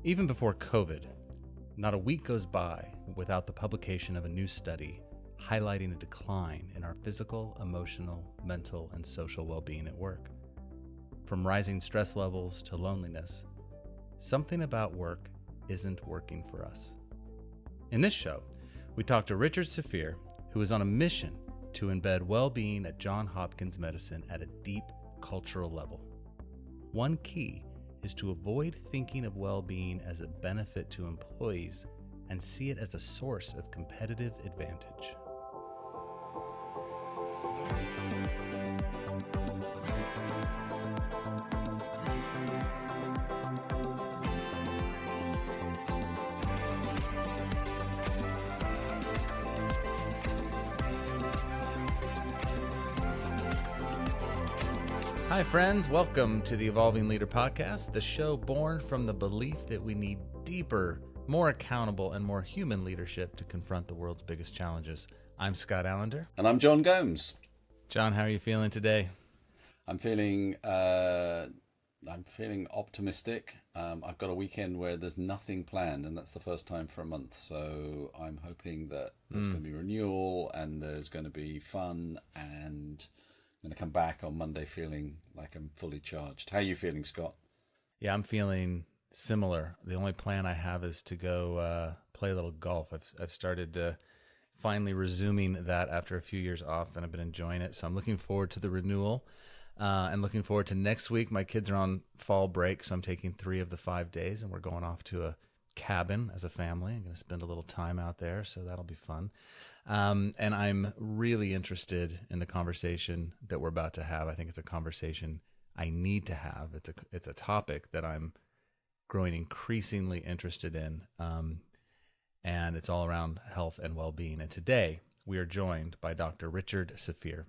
Even before COVID, not a week goes by without the publication of a new study highlighting a decline in our physical, emotional, mental, and social well-being at work. From rising stress levels to loneliness, something about work isn't working for us. In this show, we talk to Richard Safir, who is on a mission to embed well-being at Johns Hopkins Medicine at a deep cultural level. One key is to avoid thinking of well-being as a benefit to employees and see it as a source of competitive advantage. Hi friends, welcome to the Evolving Leader Podcast, the show born from the belief that we need deeper, more accountable, and more human leadership to confront the world's biggest challenges. I'm Scott Allender. And I'm John Gomes. John, how are you feeling today? I'm feeling optimistic. I've got a weekend where there's nothing planned, and that's the first time for a month. So I'm hoping that there's going to be renewal and there's going to be fun, and I'm going to come back on Monday feeling like I'm fully charged. How are you feeling, Scott? Yeah, I'm feeling similar. The only plan I have is to go play a little golf. I've started finally resuming that after a few years off, and I've been enjoying it. So I'm looking forward to the renewal and looking forward to next week. My kids are on fall break, so I'm taking 3 of the 5 days, and we're going off to a cabin as a family. I'm going to spend a little time out there, so that'll be fun. And I'm really interested in the conversation that we're about to have. I think it's a conversation I need to have. It's a topic that I'm growing increasingly interested in, and it's all around health and well-being. And today we are joined by Dr. Richard Safir.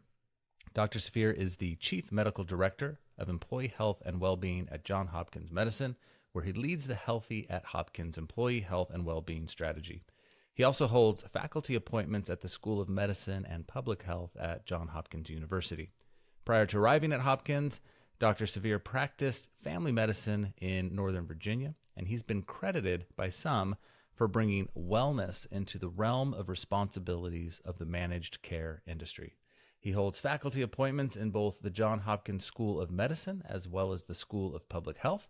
Dr. Safir is the Chief Medical Director of Employee Health and Well-being at Johns Hopkins Medicine, where he leads the Healthy at Hopkins Employee Health and Well-being strategy. He also holds faculty appointments at the School of Medicine and Public Health at Johns Hopkins University. Prior to arriving at Hopkins, Dr. Safir practiced family medicine in Northern Virginia, and he's been credited by some for bringing wellness into the realm of responsibilities of the managed care industry. He holds faculty appointments in both the Johns Hopkins School of Medicine as well as the School of Public Health,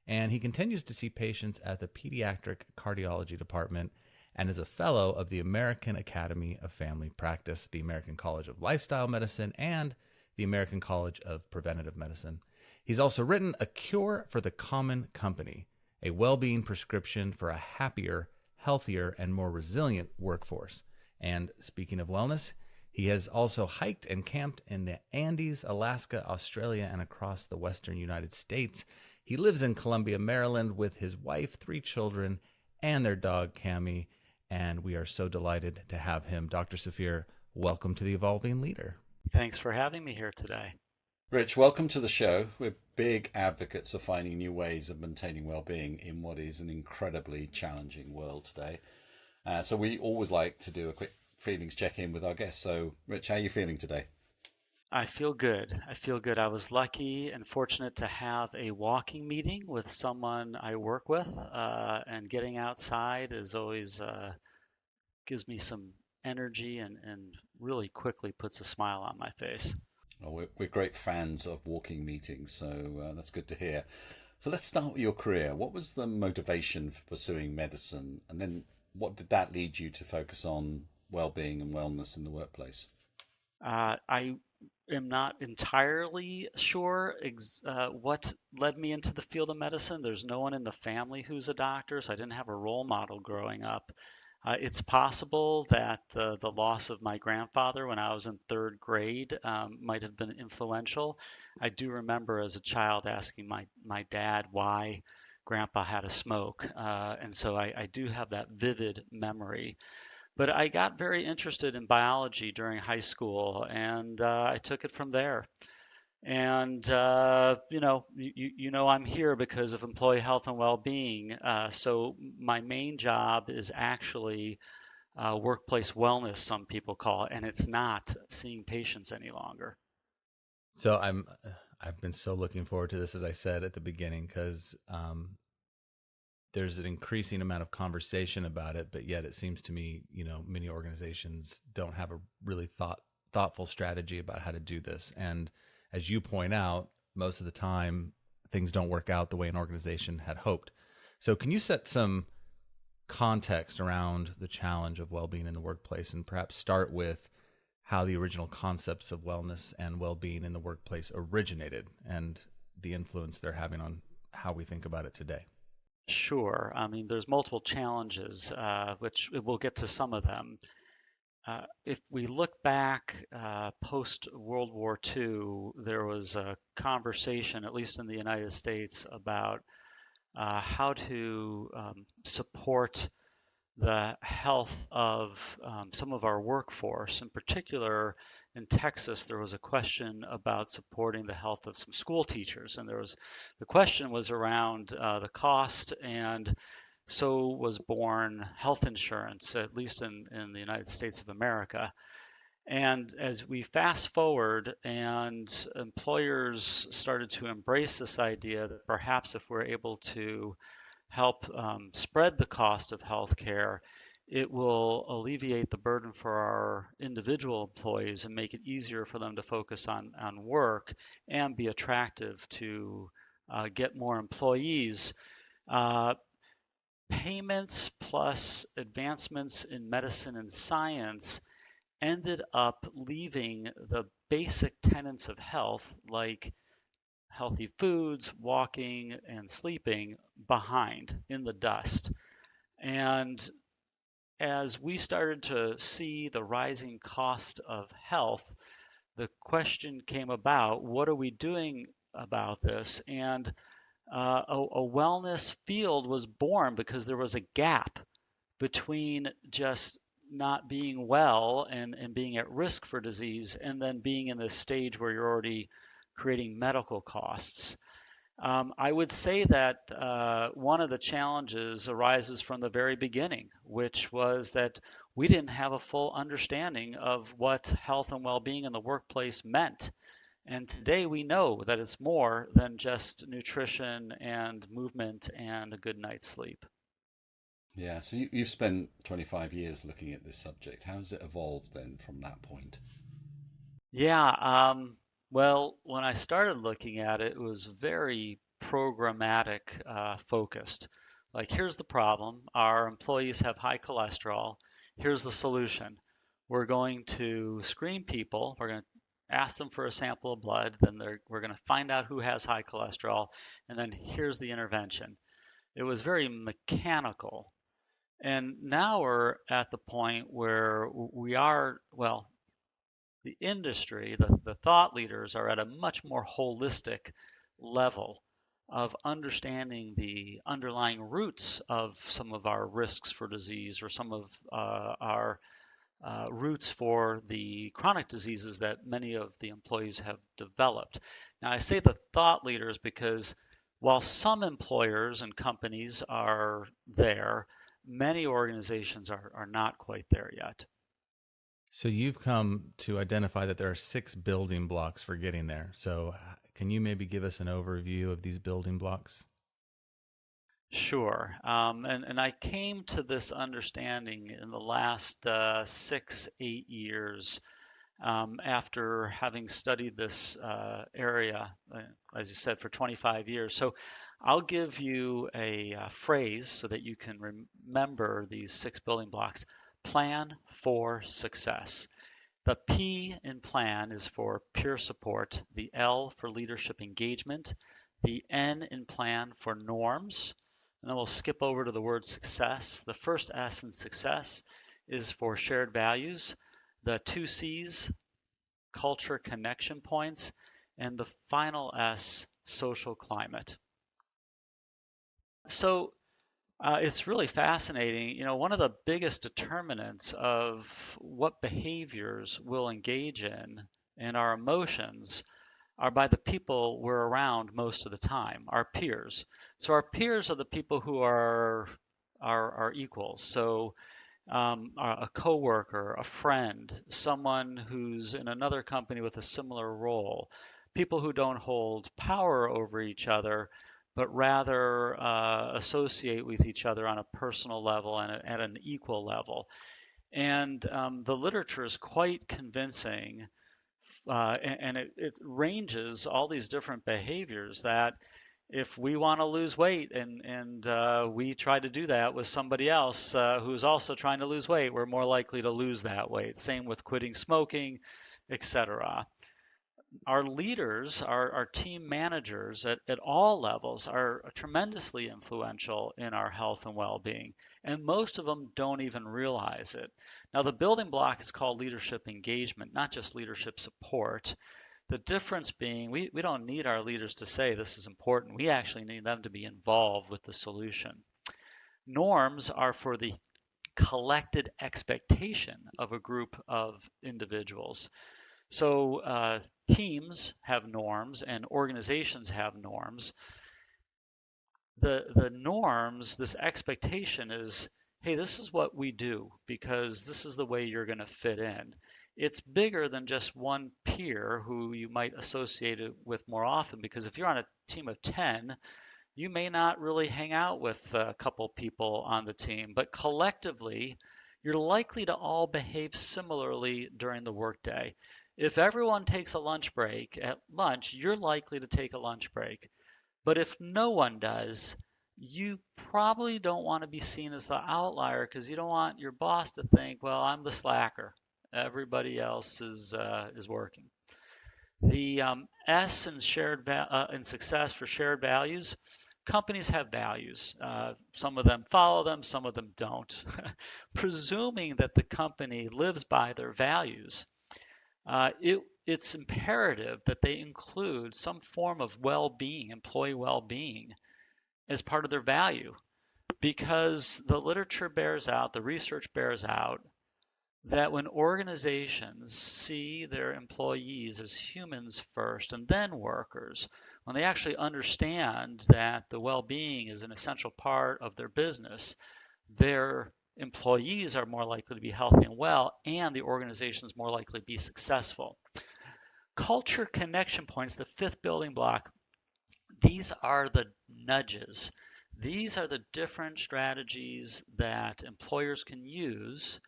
and he continues to see patients at the Pediatric Cardiology Department and is a fellow of the American Academy of Family Practice, the American College of Lifestyle Medicine, and the American College of Preventive Medicine. He's also written A Cure for the Common Company, a well-being prescription for a happier, healthier, and more resilient workforce. And speaking of wellness, he has also hiked and camped in the Andes, Alaska, Australia, and across the western United States. He lives in Columbia, Maryland with his wife, 3 children, and their dog, Cammie, and we are so delighted to have him. Dr. Safir, welcome to the Evolving Leader. Thanks for having me here today. Rich, welcome to the show. We're big advocates of finding new ways of maintaining well-being in what is an incredibly challenging world today. So we always like to do a quick feelings check-in with our guests. So, Rich, how are you feeling today? I feel good. I was lucky and fortunate to have a walking meeting with someone I work with, and getting outside is always gives me some energy and really quickly puts a smile on my face. Well, we're great fans of walking meetings, so that's good to hear. So let's start with your career. What was the motivation for pursuing medicine, and then what did that lead you to focus on well-being and wellness in the workplace? I am not entirely sure what led me into the field of medicine. There's no one in the family who's a doctor, so I didn't have a role model growing up. It's possible that the loss of my grandfather when I was in 3rd grade might have been influential. I do remember as a child asking my dad why Grandpa had a smoke, and so I do have that vivid memory. But I got very interested in biology during high school, and I took it from there. And I'm here because of employee health and well-being. So my main job is actually workplace wellness, some people call it, and it's not seeing patients any longer. So I've been so looking forward to this, as I said at the beginning, because there's an increasing amount of conversation about it, but yet it seems to me, many organizations don't have a really thoughtful strategy about how to do this. And as you point out, most of the time things don't work out the way an organization had hoped. So can you set some context around the challenge of well-being in the workplace, and perhaps start with how the original concepts of wellness and well-being in the workplace originated and the influence they're having on how we think about it today? Sure. I mean, there's multiple challenges, which we'll get to some of them. If we look back post World War II, there was a conversation, at least in the United States, about how to support the health of some of our workforce. In particular, in Texas, there was a question about supporting the health of some school teachers, and the question was around the cost, and so was born health insurance, at least in the United States of America. And as we fast forward and employers started to embrace this idea that perhaps if we're able to help spread the cost of healthcare, it will alleviate the burden for our individual employees and make it easier for them to focus on work and be attractive to get more employees. Uh, Payments plus advancements in medicine and science ended up leaving the basic tenets of health, like healthy foods, walking, and sleeping, behind in the dust. And as we started to see the rising cost of health, the question came about, what are we doing about this? And a wellness field was born because there was a gap between just not being well and being at risk for disease, and then being in this stage where you're already creating medical costs. I would say that one of the challenges arises from the very beginning, which was that we didn't have a full understanding of what health and well-being in the workplace meant. And today we know that it's more than just nutrition and movement and a good night's sleep. Yeah, so you've spent 25 years looking at this subject. How has it evolved then from that point? Yeah, well, when I started looking at it, it was very programmatic focused. Like, here's the problem. Our employees have high cholesterol. Here's the solution. We're going to screen people. We're going to ask them for a sample of blood. We're going to find out who has high cholesterol. And then here's the intervention. It was very mechanical. And now we're at the point where we are, well, the industry, the thought leaders are at a much more holistic level of understanding the underlying roots of some of our risks for disease, or some of our roots for the chronic diseases that many of the employees have developed. Now, I say the thought leaders because while some employers and companies are there, many organizations are not quite there yet. So you've come to identify that there are 6 building blocks for getting there. So can you maybe give us an overview of these building blocks? Sure. And I came to this understanding in the last 6, 8 years, after having studied this area, as you said, for 25 years. So I'll give you a phrase so that you can remember these 6 building blocks. Plan for success. The P in plan is for peer support, the L for leadership engagement, the N in plan for norms, and then we'll skip over to the word success. The first S in success is for shared values, the 2 C's, culture connection points, and the final S, social climate. So it's really fascinating. One of the biggest determinants of what behaviors we'll engage in and our emotions are by the people we're around most of the time, our peers. So our peers are the people who are our equals. So a coworker, a friend, someone who's in another company with a similar role, people who don't hold power over each other, but rather associate with each other on a personal level and at an equal level. And the literature is quite convincing, and it ranges all these different behaviors that if we want to lose weight and we try to do that with somebody else who's also trying to lose weight, we're more likely to lose that weight. Same with quitting smoking, etc. Our leaders, our team managers at all levels are tremendously influential in our health and well-being, and most of them don't even realize it. Now, the building block is called leadership engagement, not just leadership support. The difference being we don't need our leaders to say this is important. We actually need them to be involved with the solution. Norms are for the collected expectation of a group of individuals. So teams have norms and organizations have norms. The norms, this expectation is, hey, this is what we do because this is the way you're going to fit in. It's bigger than just one peer who you might associate it with more often, because if you're on a team of 10, you may not really hang out with a couple people on the team, but collectively, you're likely to all behave similarly during the workday. If everyone takes a lunch break at lunch, you're likely to take a lunch break. But if no one does, you probably don't want to be seen as the outlier because you don't want your boss to think, well, I'm the slacker. Everybody else is working. The S in in success for shared values. Companies have values. Some of them follow them, some of them don't. Presuming that the company lives by their values, it's imperative that they include some form of well-being, employee well-being, as part of their value, because the literature bears out, the research bears out, that when organizations see their employees as humans first and then workers, when they actually understand that the well-being is an essential part of their business, their employees are more likely to be healthy and well, and the organization is more likely to be successful. Culture connection points, the fifth building block, these are the nudges. These are the different strategies that employers can use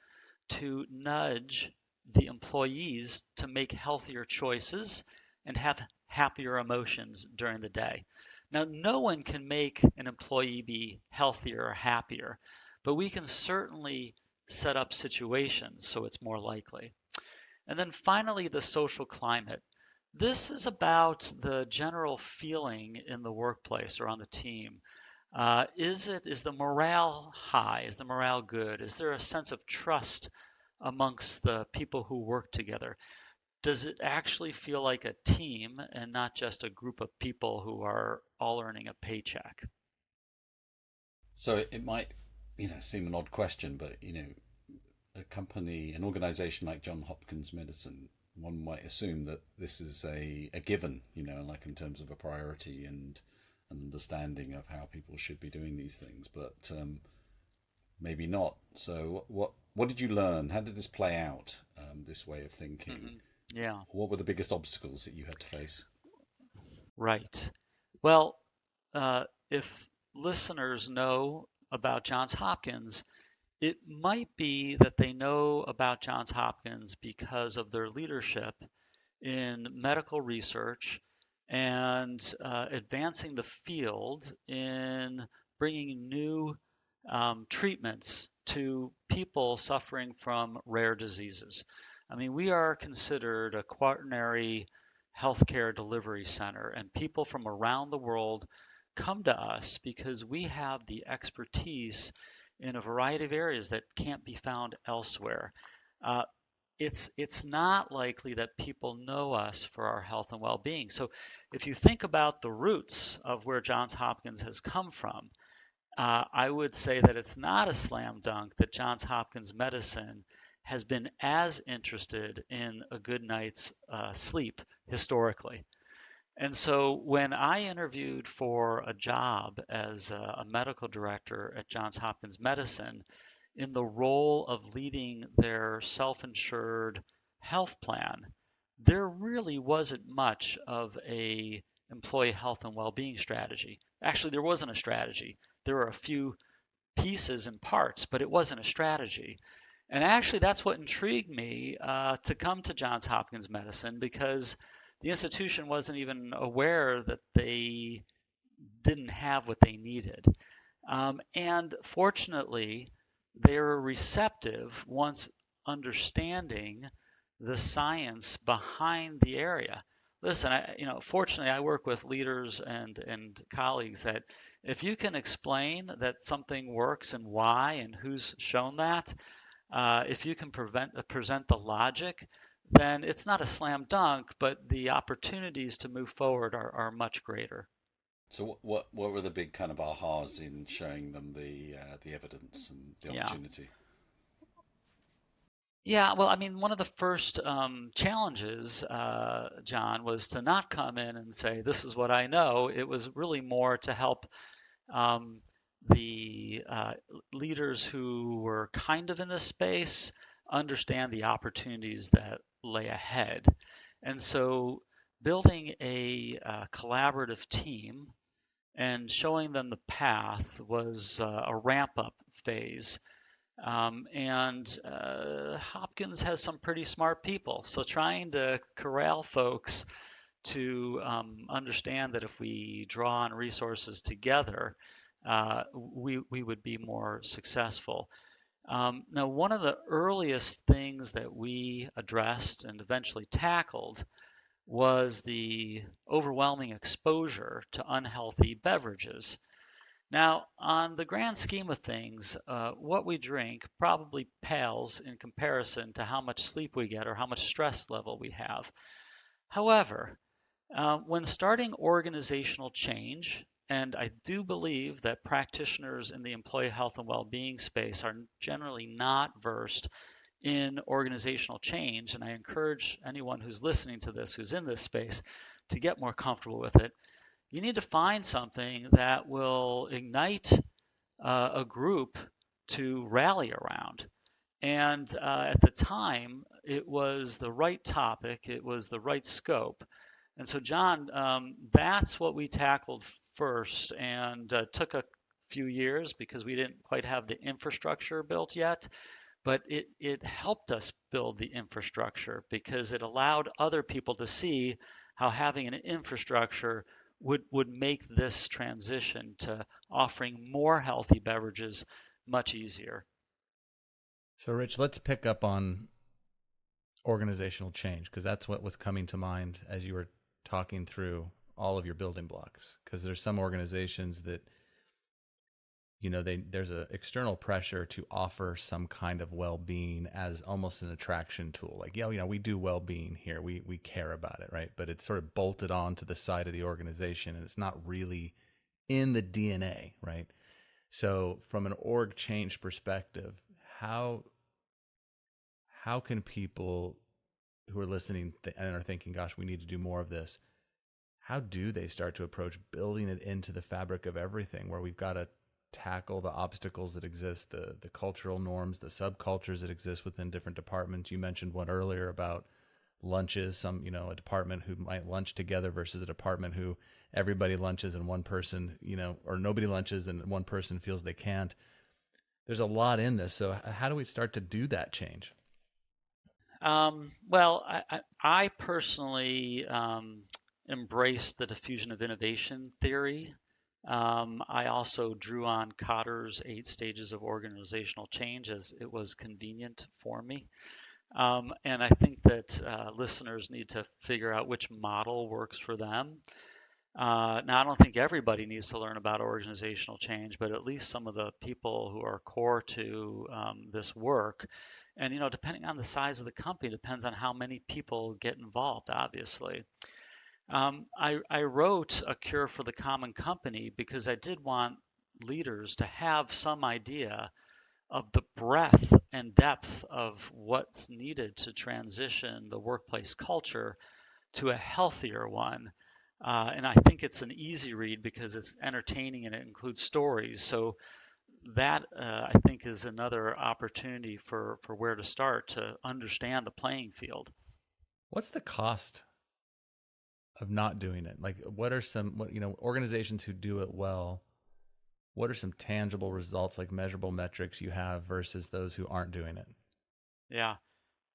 to nudge the employees to make healthier choices and have happier emotions during the day. Now, no one can make an employee be healthier or happier, but we can certainly set up situations so it's more likely. And then finally, the social climate. This is about the general feeling in the workplace or on the team. Is the morale high? Is the morale good? Is there a sense of trust amongst the people who work together? Does it actually feel like a team and not just a group of people who are all earning a paycheck? So it might, seem an odd question, but a company, an organization like Johns Hopkins Medicine, one might assume that this is a given, like in terms of a priority and an understanding of how people should be doing these things, but maybe not. So what did you learn? How did this play out, this way of thinking? Mm-hmm. Yeah, What were the biggest obstacles that you had to face? right. Well, if listeners know about Johns Hopkins, it might be that they know about Johns Hopkins because of their leadership in medical research and advancing the field in bringing new treatments to people suffering from rare diseases. I mean, we are considered a quaternary healthcare delivery center, and people from around the world come to us because we have the expertise in a variety of areas that can't be found elsewhere. Uh, it's not likely that people know us for our health and well-being. So if you think about the roots of where Johns Hopkins has come from, I would say that it's not a slam dunk that Johns Hopkins Medicine has been as interested in a good night's sleep historically. And so when I interviewed for a job as a medical director at Johns Hopkins Medicine in the role of leading their self-insured health plan, there really wasn't much of a employee health and well-being strategy. Actually, there wasn't a strategy. There were a few pieces and parts, but it wasn't a strategy. And actually, that's what intrigued me to come to Johns Hopkins Medicine, because the institution wasn't even aware that they didn't have what they needed. And fortunately, they were receptive once understanding the science behind the area. Listen, fortunately, I work with leaders and colleagues that if you can explain that something works and why and who's shown that, if you can present the logic, then it's not a slam dunk, but the opportunities to move forward are much greater. So what were the big kind of ahas in showing them the evidence and the Yeah. opportunity? Yeah, well, I mean, one of the first challenges, John, was to not come in and say, "This is what I know." It was really more to help um, the leaders who were kind of in this space understand the opportunities that lay ahead. And so, building a collaborative team and showing them the path was a ramp up phase. And Hopkins has some pretty smart people. So trying to corral folks to understand that if we draw on resources together, we would be more successful. Now, one of the earliest things that we addressed and eventually tackled was the overwhelming exposure to unhealthy beverages. Now, on the grand scheme of things, what we drink probably pales in comparison to how much sleep we get or how much stress level we have. However, when starting organizational change, and I do believe that practitioners in the employee health and well-being space are generally not versed in organizational change, and I encourage anyone who's listening to this, who's in this space, to get more comfortable with it. You need to find something that will ignite a group to rally around. And at the time, it was the right topic, it was the right scope. And so, John, that's what we tackled first, and took a few years because we didn't quite have the infrastructure built yet. But it helped us build the infrastructure because it allowed other people to see how having an infrastructure would make this transition to offering more healthy beverages much easier. So, Rich, let's pick up on organizational change because that's what was coming to mind as you were talking through all of your building blocks. Because there's some organizations that there's an external pressure to offer some kind of well-being as almost an attraction tool. Like, we do well-being here. We care about it, right? But it's sort of bolted on to the side of the organization, and it's not really in the DNA, right? So, from an org change perspective, how can people who are listening and are thinking, "Gosh, we need to do more of this," how do they start to approach building it into the fabric of everything, where we've got to tackle the obstacles that exist, the cultural norms, the subcultures that exist within different departments? You mentioned one earlier about lunches, a department who might lunch together versus a department who everybody lunches and one person, or nobody lunches and one person feels they can't. There's a lot in this. So how do we start to do that change? Well, I personally embrace the diffusion of innovation theory. I also drew on Kotter's 8 stages of organizational change as it was convenient for me. And I think that listeners need to figure out which model works for them. Now, I don't think everybody needs to learn about organizational change, but at least some of the people who are core to this work. And, depending on the size of the company, depends on how many people get involved, obviously. I wrote A Cure for the Common Company because I did want leaders to have some idea of the breadth and depth of what's needed to transition the workplace culture to a healthier one. And I think it's an easy read because it's entertaining and it includes stories. So that I think is another opportunity for where to start to understand the playing field. What's the cost not doing it? Like, what are some organizations who do it well? What are some tangible results, like measurable metrics you have versus those who aren't doing it? Yeah.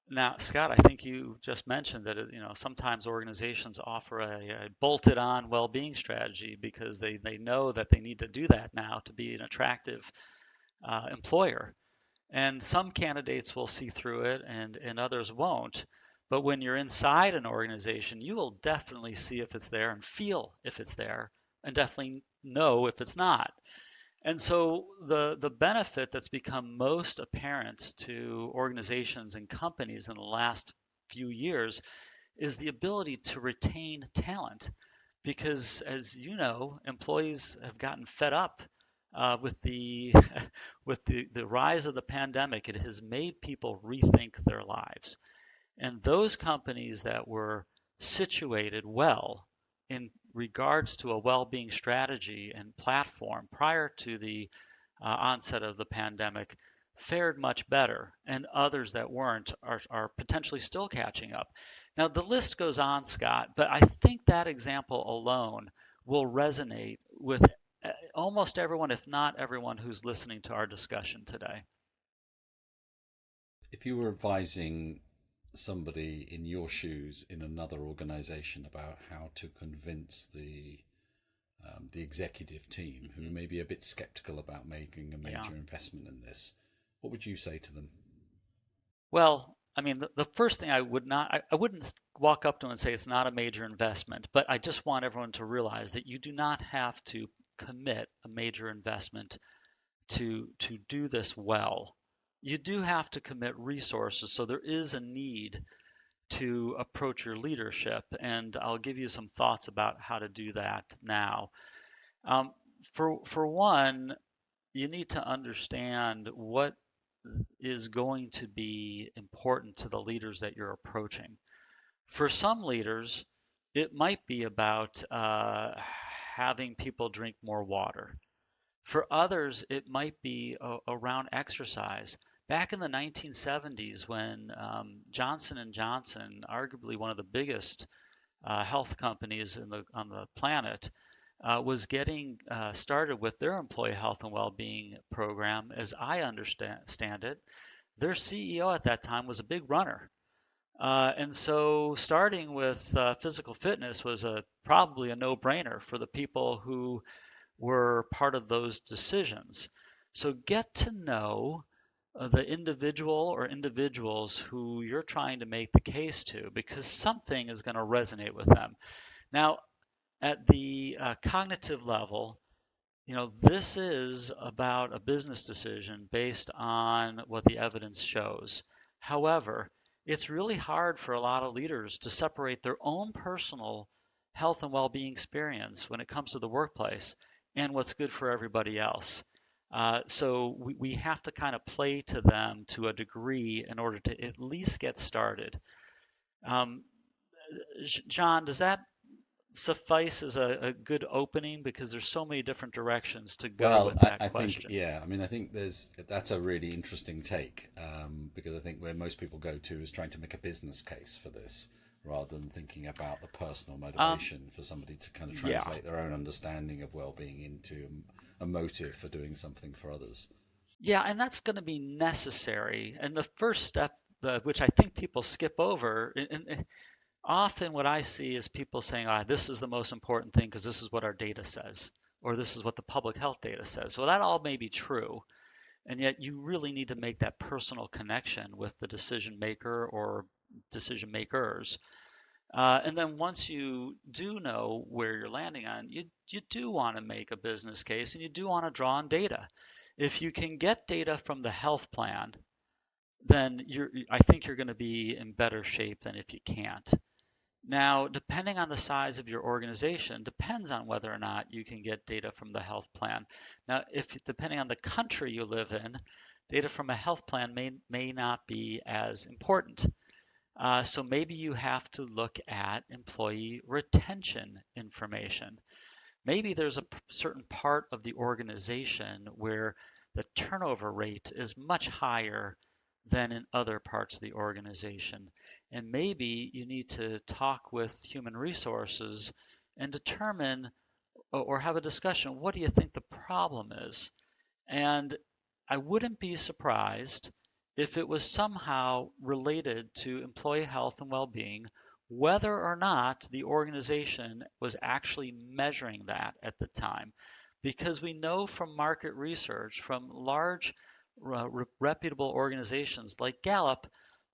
Now, Scott, I think you just mentioned that sometimes organizations offer a bolted-on well-being strategy because they know that they need to do that now to be an attractive employer. And some candidates will see through it, and others won't. But when you're inside an organization, you will definitely see if it's there and feel if it's there, and definitely know if it's not. And so the benefit that's become most apparent to organizations and companies in the last few years is the ability to retain talent. Because as you know, employees have gotten fed up with the with the rise of the pandemic. It has made people rethink their lives. And those companies that were situated well in regards to a well-being strategy and platform prior to the onset of the pandemic fared much better, and others that weren't are potentially still catching up. Now, the list goes on, Scott, but I think that example alone will resonate with almost everyone, if not everyone, who's listening to our discussion today. If you were advising somebody in your shoes in another organization about how to convince the executive team who may be a bit skeptical about making a Yeah. major investment in this, what would you say to them? Well, I mean, the first thing I wouldn't walk up to them and say it's not a major investment, but I just want everyone to realize that you do not have to commit a major investment to do this well. You do have to commit resources, so there is a need to approach your leadership, and I'll give you some thoughts about how to do that now. Um, for one, you need to understand what is going to be important to the leaders that you're approaching. For some leaders, it might be about having people drink more water. For others, it might be around exercise. Back in the 1970s, when Johnson and Johnson, arguably one of the biggest health companies on the planet, was getting started with their employee health and well-being program, as I understand it, their CEO at that time was a big runner. And so starting with physical fitness was probably a no-brainer for the people who were part of those decisions. So get to know the individual or individuals who you're trying to make the case to, because something is going to resonate with them. Now, at the cognitive level, this is about a business decision based on what the evidence shows. However, it's really hard for a lot of leaders to separate their own personal health and well-being experience when it comes to the workplace and what's good for everybody else. So we have to kind of play to them to a degree in order to at least get started. Um, John, does that suffice as a good opening, because there's so many different directions to go Well, with that I think, question. yeah, I mean, I think that's a really interesting take, because I think where most people go to is trying to make a business case for this rather than thinking about the personal Um, motivation for somebody to kind of yeah, translate their own understanding of well-being into a motive for doing something for others. yeah, and that's going to be necessary. And the first step, which I think people skip over, and often what I see is people saying, this is the most important thing because this is what our data says, or this is what the public health data says. Well, that all may be true, and yet you really need to make that personal connection with the decision maker or decision makers. And then once you do know where you're landing on, you do want to make a business case, and you do want to draw on data. If you can get data from the health plan, then I think you're going to be in better shape than if you can't. Now, depending on the size of your organization, depends on whether or not you can get data from the health plan. Now, if depending on the country you live in, data from a health plan may not be as important. So maybe you have to look at employee retention information. Maybe there's a certain part of the organization where the turnover rate is much higher than in other parts of the organization. And maybe you need to talk with human resources and determine or have a discussion. What do you think the problem is? And I wouldn't be surprised if it was somehow related to employee health and well-being, whether or not the organization was actually measuring that at the time. Because we know from market research, from large reputable organizations like Gallup,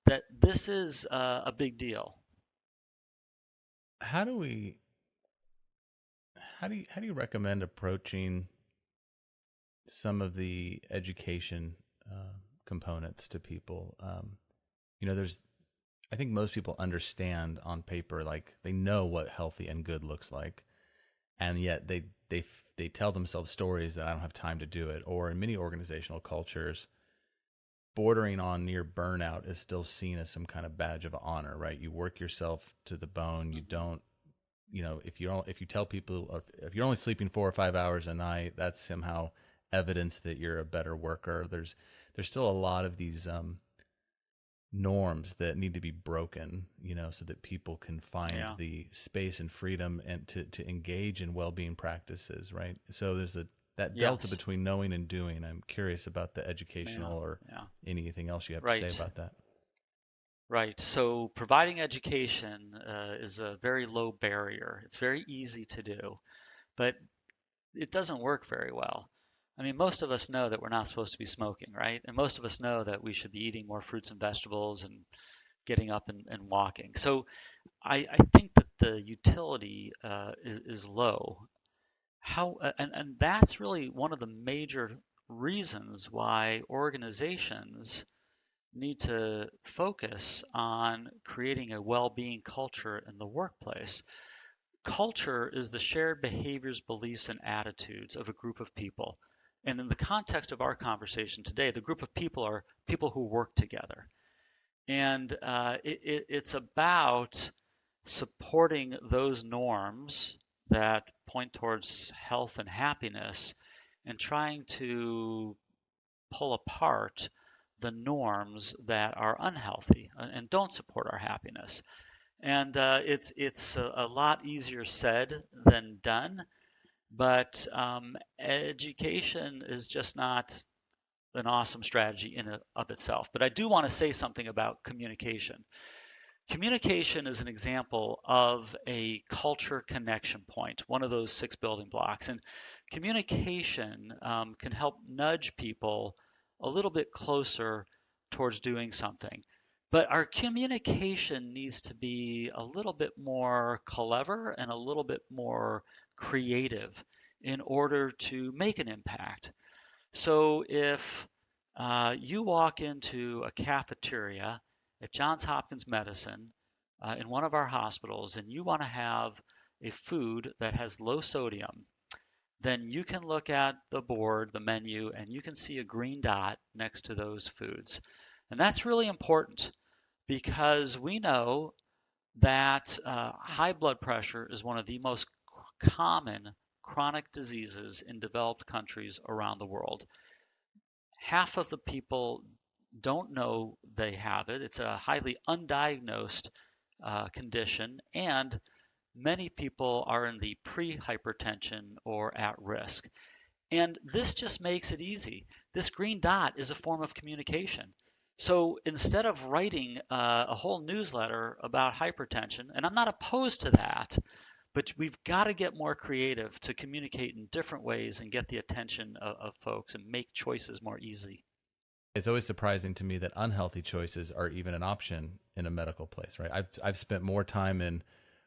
that this is a big deal. How do we how do you recommend approaching some of the education components to people? There's I think most people understand on paper, like they know what healthy and good looks like, and yet they tell themselves stories that I don't have time to do it. Or in many organizational cultures, bordering on near burnout is still seen as some kind of badge of honor, right? You work yourself to the bone. You don't, if you tell people, if you're only sleeping 4 or 5 hours a night, that's somehow evidence that you're a better worker. There's still a lot of these norms that need to be broken, so that people can find the space and freedom and to engage in well-being practices, right? So there's that delta between knowing and doing. I'm curious about the educational or anything else you have to say about that. Right. So providing education is a very low barrier. It's very easy to do, but it doesn't work very well. I mean, most of us know that we're not supposed to be smoking, right? And most of us know that we should be eating more fruits and vegetables and getting up and walking. So I think that the utility is low. And that's really one of the major reasons why organizations need to focus on creating a well-being culture in the workplace. Culture is the shared behaviors, beliefs, and attitudes of a group of people. And in the context of our conversation today, the group of people are people who work together. And it's about supporting those norms that point towards health and happiness and trying to pull apart the norms that are unhealthy and don't support our happiness. And it's a lot easier said than done, but education is just not an awesome strategy in and of itself. But I do want to say something about communication. Communication is an example of a culture connection point, one of those 6 building blocks. And communication can help nudge people a little bit closer towards doing something. But our communication needs to be a little bit more clever and a little bit more creative in order to make an impact. So if you walk into a cafeteria at Johns Hopkins Medicine in one of our hospitals and you want to have a food that has low sodium, then you can look at the board, the menu, and you can see a green dot next to those foods. And that's really important because we know that high blood pressure is one of the most common chronic diseases in developed countries around the world. Half of the people don't know they have it. It's a highly undiagnosed condition, and many people are in the pre-hypertension or at risk. And this just makes it easy. This green dot is a form of communication. So instead of writing a whole newsletter about hypertension, and I'm not opposed to that, but we've got to get more creative to communicate in different ways and get the attention of folks and make choices more easy. It's always surprising to me that unhealthy choices are even an option in a medical place, right? I've spent more time in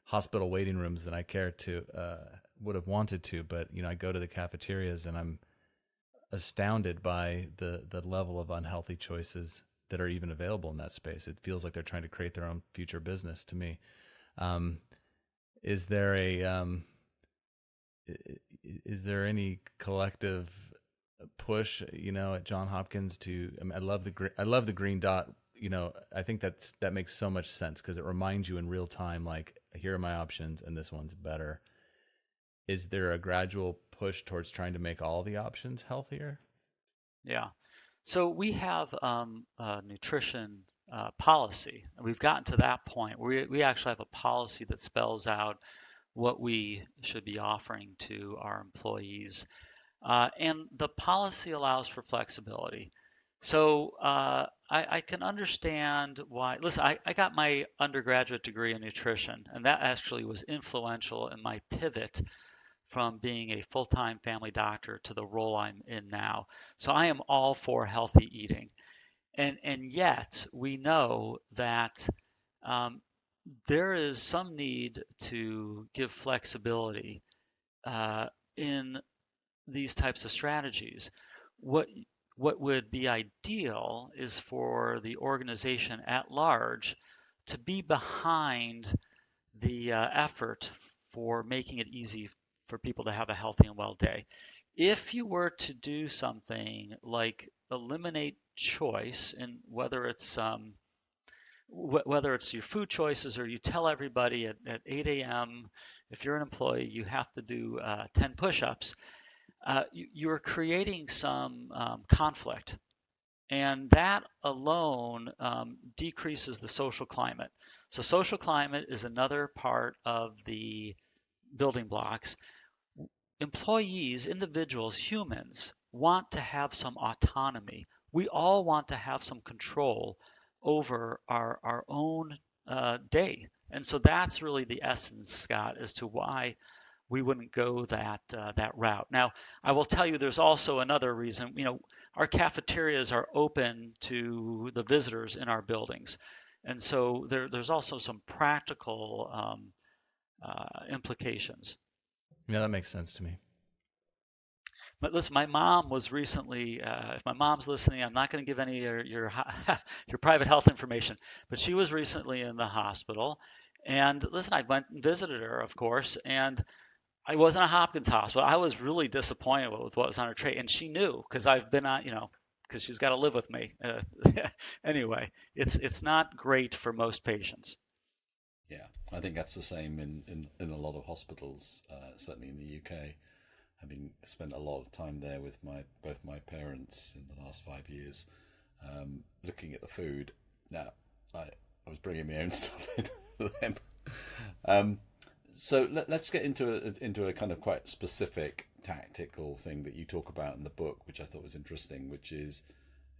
hospital waiting rooms than I care to would have wanted to, but I go to the cafeterias and I'm astounded by the level of unhealthy choices that are even available in that space. It feels like they're trying to create their own future business to me. Is there any collective push, at Johns Hopkins to? I mean, I love the green dot. I think that makes so much sense because it reminds you in real time, like, here are my options, and this one's better. Is there a gradual push towards trying to make all the options healthier? Yeah. So we have a nutrition policy. We've gotten to that point where we actually have a policy that spells out what we should be offering to our employees. And the policy allows for flexibility. So I can understand why. Listen, I got my undergraduate degree in nutrition, and that actually was influential in my pivot from being a full-time family doctor to the role I'm in now. So I am all for healthy eating. And yet we know that um, there is some need to give flexibility in these types of strategies. What what would be ideal is for the organization at large to be behind the effort for making it easy for people to have a healthy and well day. If you were to do something like eliminate choice, and whether it's your food choices or you tell everybody at 8 a.m. if you're an employee you have to do 10 push-ups, you're creating some conflict, and that alone decreases the social climate. So social climate is another part of the building blocks. Employees, individuals, humans want to have some autonomy. We all want to have some control over our own day. And so that's really the essence, Scott, as to why we wouldn't go that route. Now, I will tell you, there's also another reason. Our cafeterias are open to the visitors in our buildings, and so there's also some practical implications. Yeah, that makes sense to me. But listen, my mom was recently. If my mom's listening, I'm not going to give any of your your private health information. But she was recently in the hospital, and listen, I went and visited her, of course, and I wasn't a Hopkins hospital. I was really disappointed with what was on her tray, and she knew because I've been on, because she's got to live with me. Anyway, it's not great for most patients. Yeah, I think that's the same in a lot of hospitals, certainly in the UK. Having spent a lot of time there with both my parents in the last 5 years, looking at the food. Now, I was bringing my own stuff in for them. So let's get into a kind of quite specific tactical thing that you talk about in the book, which I thought was interesting, which is,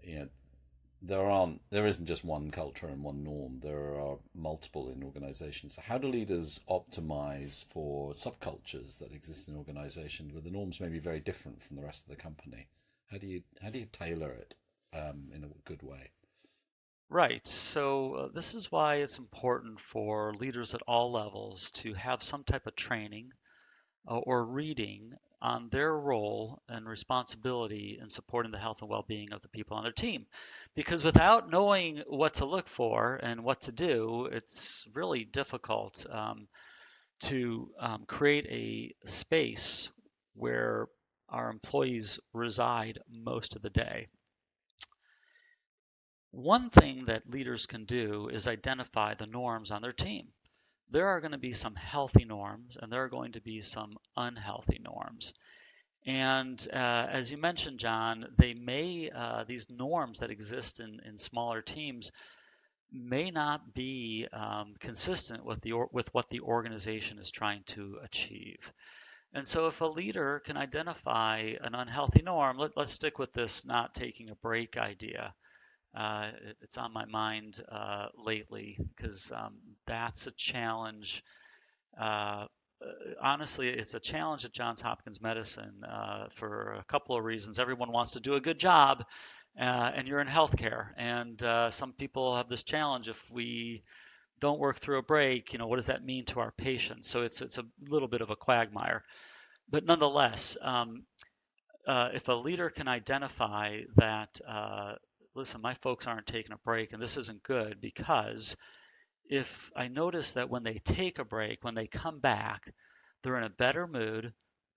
you know, there isn't just one culture and one norm. There are multiple in organizations. So how do leaders optimize for subcultures that exist in organizations where the norms may be very different from the rest of the company? How do you tailor it in a good way? Right. So this is why it's important for leaders at all levels to have some type of training or reading on their role and responsibility in supporting the health and well-being of the people on their team. Because without knowing what to look for and what to do, it's really difficult to create a space where our employees reside most of the day. One thing that leaders can do is identify the norms on their team. There are going to be some healthy norms and there are going to be some unhealthy norms. And as you mentioned, John, these norms that exist in smaller teams may not be consistent with what the organization is trying to achieve. And so if a leader can identify an unhealthy norm, let's stick with this not taking a break idea. It's on my mind lately because that's a challenge. Uh, Honestly, it's a challenge at Johns Hopkins Medicine for a couple of reasons. Everyone wants to do a good job, and you're in healthcare, and some people have this challenge. If we don't work through a break, what does that mean to our patients? So it's a little bit of a quagmire. But nonetheless, if a leader can identify that, listen, my folks aren't taking a break, and this isn't good because if I notice that when they take a break, when they come back, they're in a better mood,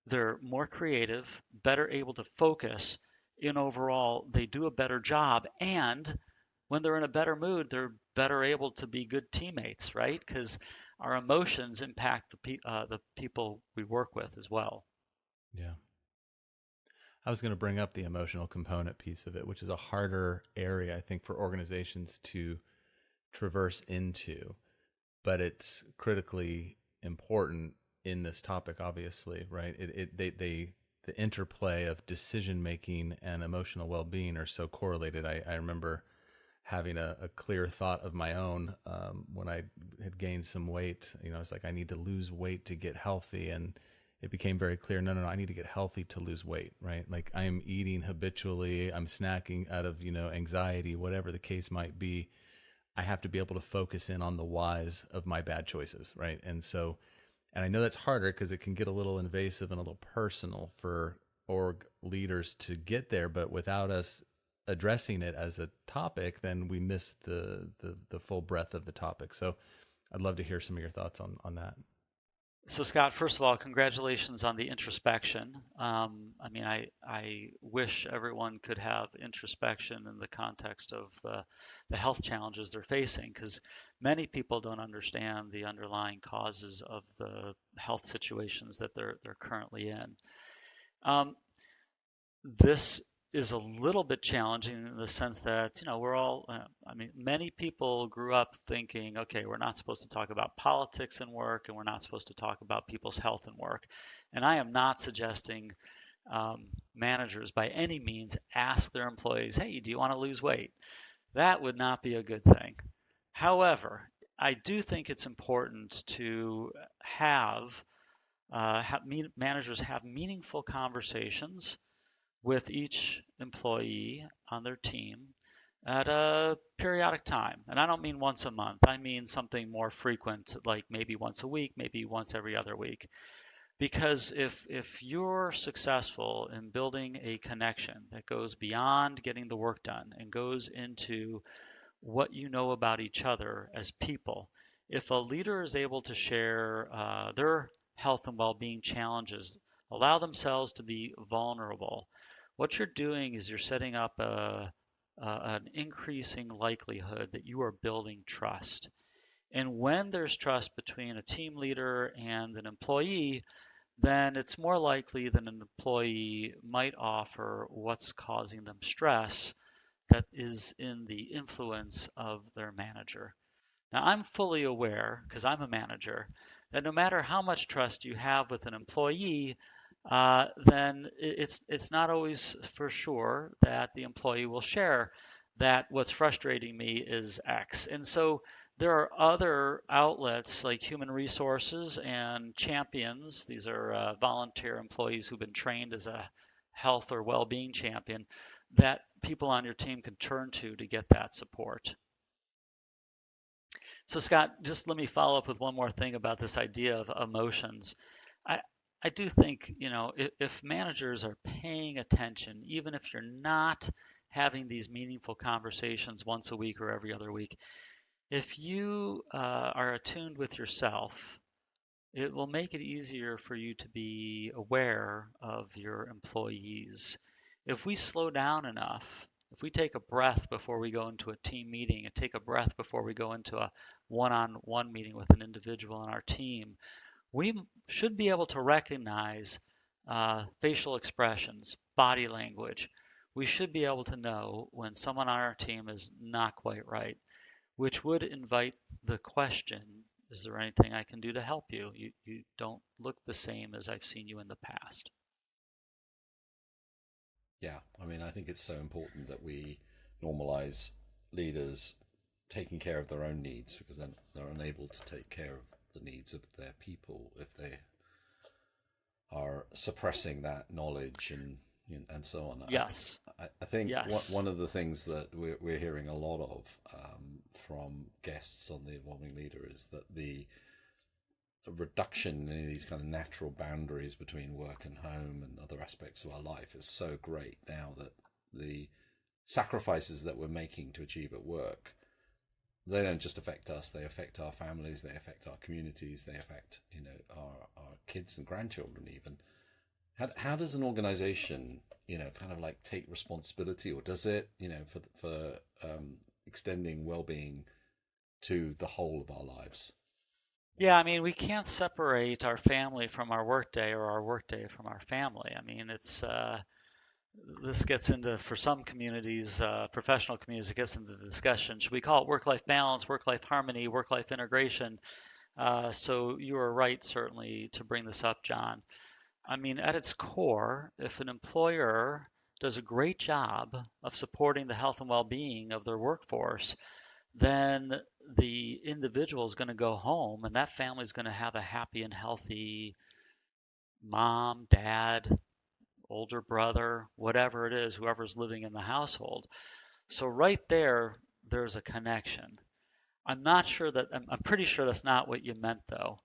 they're more creative, better able to focus, and overall, they do a better job. And when they're in a better mood, they're better able to be good teammates, right? Because our emotions impact the people we work with as well. Yeah. I was going to bring up the emotional component piece of it, which is a harder area, I think, for organizations to traverse into, but it's critically important in this topic, obviously, right? The interplay of decision making and emotional well-being are so correlated. I remember having a clear thought of my own when I had gained some weight. It's like I need to lose weight to get healthy, and it became very clear. No, I need to get healthy to lose weight, right? Like I am eating habitually, I'm snacking out of anxiety, whatever the case might be. I have to be able to focus in on the whys of my bad choices, right? And I know that's harder because it can get a little invasive and a little personal for org leaders to get there, but without us addressing it as a topic, then we miss the full breadth of the topic. So I'd love to hear some of your thoughts on that. So Scott, first of all, congratulations on the introspection. I wish everyone could have introspection in the context of the health challenges they're facing, because many people don't understand the underlying causes of the health situations that they're currently in. This is a little bit challenging in the sense that, we're all, many people grew up thinking, okay, we're not supposed to talk about politics in work, and we're not supposed to talk about people's health in work. And I am not suggesting managers by any means ask their employees, hey, do you want to lose weight? That would not be a good thing. However, I do think it's important to have managers have meaningful conversations with each employee on their team at a periodic time. And I don't mean once a month. I mean something more frequent, like maybe once a week, maybe once every other week. Because if you're successful in building a connection that goes beyond getting the work done and goes into what you know about each other as people, if a leader is able to share their health and well-being challenges, allow themselves to be vulnerable, what you're doing is you're setting up an increasing likelihood that you are building trust. And when there's trust between a team leader and an employee, then it's more likely that an employee might offer what's causing them stress that is in the influence of their manager. Now, I'm fully aware, because I'm a manager, that no matter how much trust you have with an employee, then it's not always for sure that the employee will share that what's frustrating me is X. And so there are other outlets like human resources and champions. These are volunteer employees who've been trained as a health or well-being champion that people on your team can turn to get that support. So Scott, just let me follow up with one more thing about this idea of emotions. I, I do think, if managers are paying attention, even if you're not having these meaningful conversations once a week or every other week, if you are attuned with yourself, it will make it easier for you to be aware of your employees. If we slow down enough, if we take a breath before we go into a team meeting and take a breath before we go into a one-on-one meeting with an individual on our team, we should be able to recognize facial expressions, body language. We should be able to know when someone on our team is not quite right, which would invite the question, is there anything I can do to help you? You don't look the same as I've seen you in the past. Yeah, I think it's so important that we normalize leaders taking care of their own needs, because then they're unable to take care of the needs of their people if they are suppressing that knowledge and so on. Yes. I think Yes. one of the things that we're hearing a lot of from guests on the Evolving Leader is that the reduction in these kind of natural boundaries between work and home and other aspects of our life is so great now, that the sacrifices that we're making to achieve at work, they don't just affect us, they affect our families, they affect our communities, they affect our kids and grandchildren even. How does an organization kind of like take responsibility, or does it for extending well-being to the whole of our lives? Yeah, we can't separate our family from our workday or our workday from our family. It's this gets into, for some communities, professional communities, it gets into the discussion. Should we call it work-life balance, work-life harmony, work-life integration? So you are right, certainly, to bring this up, John. I mean, at its core, if an employer does a great job of supporting the health and well-being of their workforce, then the individual is going to go home and that family is going to have a happy and healthy mom, dad, older brother, whatever it is, whoever's living in the household. So right there, there's a connection. I'm pretty sure that's not what you meant though.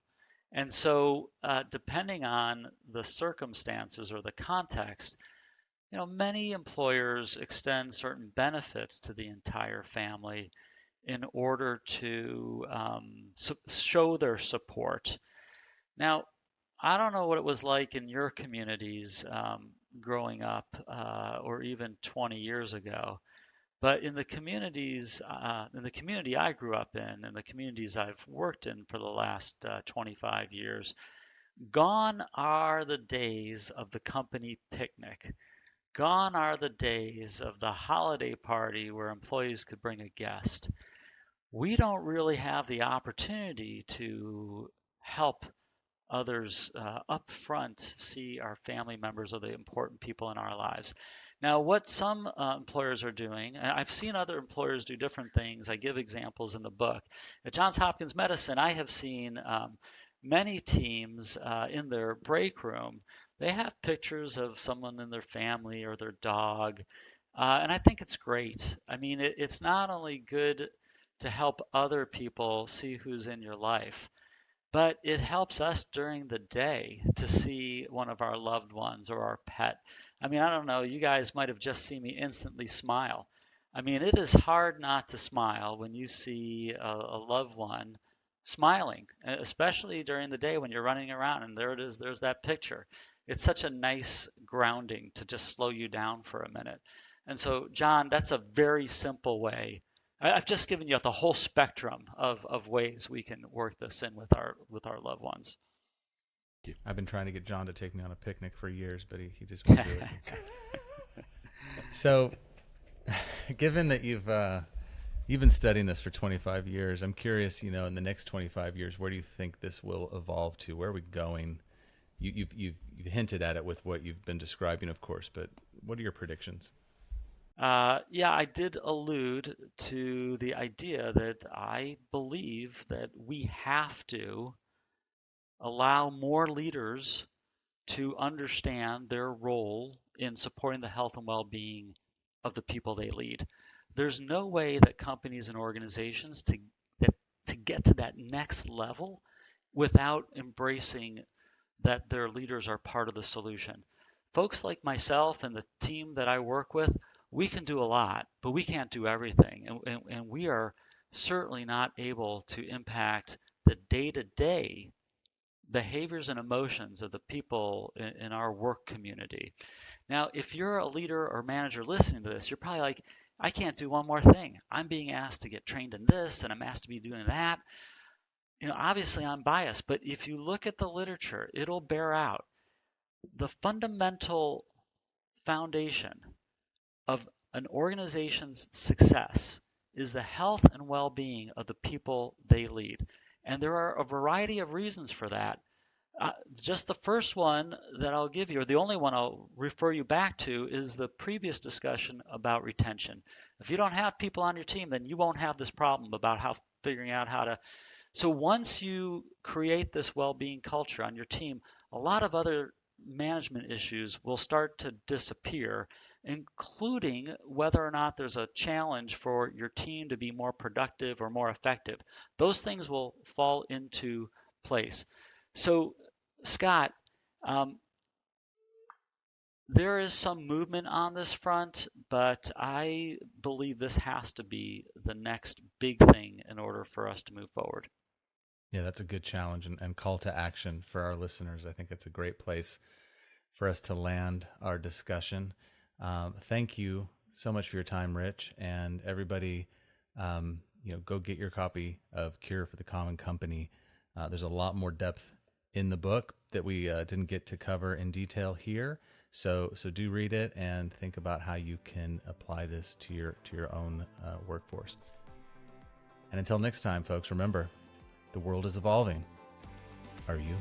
And so, depending on the circumstances or the context, many employers extend certain benefits to the entire family in order to show their support. Now, I don't know what it was like in your communities growing up, or even 20 years ago, but in the community I grew up in, and the communities I've worked in for the last 25 years, gone are the days of the company picnic. Gone are the days of the holiday party where employees could bring a guest. We don't really have the opportunity to help others up front see our family members or the important people in our lives. Now, what some employers are doing, and I've seen other employers do different things. I give examples in the book. At Johns Hopkins Medicine, I have seen many teams in their break room, they have pictures of someone in their family or their dog. And I think it's great. I mean, it's not only good to help other people see who's in your life, but it helps us during the day to see one of our loved ones or our pet. I mean, I don't know, you guys might have just seen me instantly smile. I mean, it is hard not to smile when you see a loved one smiling, especially during the day when you're running around and there it is, there's that picture. It's such a nice grounding to just slow you down for a minute. And so, John, that's a very simple way. I've just given you the whole spectrum of ways we can work this in with our loved ones. I've been trying to get John to take me on a picnic for years, but he just won't do it. So, given that you've been studying this for 25 years, I'm curious, in the next 25 years, where do you think this will evolve to? Where are we going? You've hinted at it with what you've been describing, of course, but what are your predictions? Yeah, I did allude to the idea that I believe that we have to allow more leaders to understand their role in supporting the health and well-being of the people they lead. There's no way that companies and organizations to get to that next level without embracing that their leaders are part of the solution. Folks like myself and the team that I work with, we can do a lot, but we can't do everything. And we are certainly not able to impact the day to day behaviors and emotions of the people in our work community. Now, if you're a leader or manager listening to this, you're probably like, I can't do one more thing. I'm being asked to get trained in this and I'm asked to be doing that. Obviously I'm biased, but if you look at the literature, it'll bear out the fundamental foundation of an organization's success is the health and well-being of the people they lead. And there are a variety of reasons for that. Just the first one that I'll give you, or the only one I'll refer you back to, is the previous discussion about retention. If you don't have people on your team, then you won't have this problem about figuring out how to. So once you create this well-being culture on your team, a lot of other management issues will start to disappear, including whether or not there's a challenge for your team to be more productive or more effective. Those things will fall into place. So, Scott, um, there is some movement on this front, but I believe this has to be the next big thing in order for us to move forward. Yeah, that's a good challenge and call to action for our listeners. I think it's a great place for us to land our discussion. Thank you so much for your time, Rich, and everybody. Go get your copy of Cure for the Common Company. There's a lot more depth in the book that we didn't get to cover in detail here. So do read it and think about how you can apply this to your own workforce. And until next time, folks, remember, the world is evolving. Are you?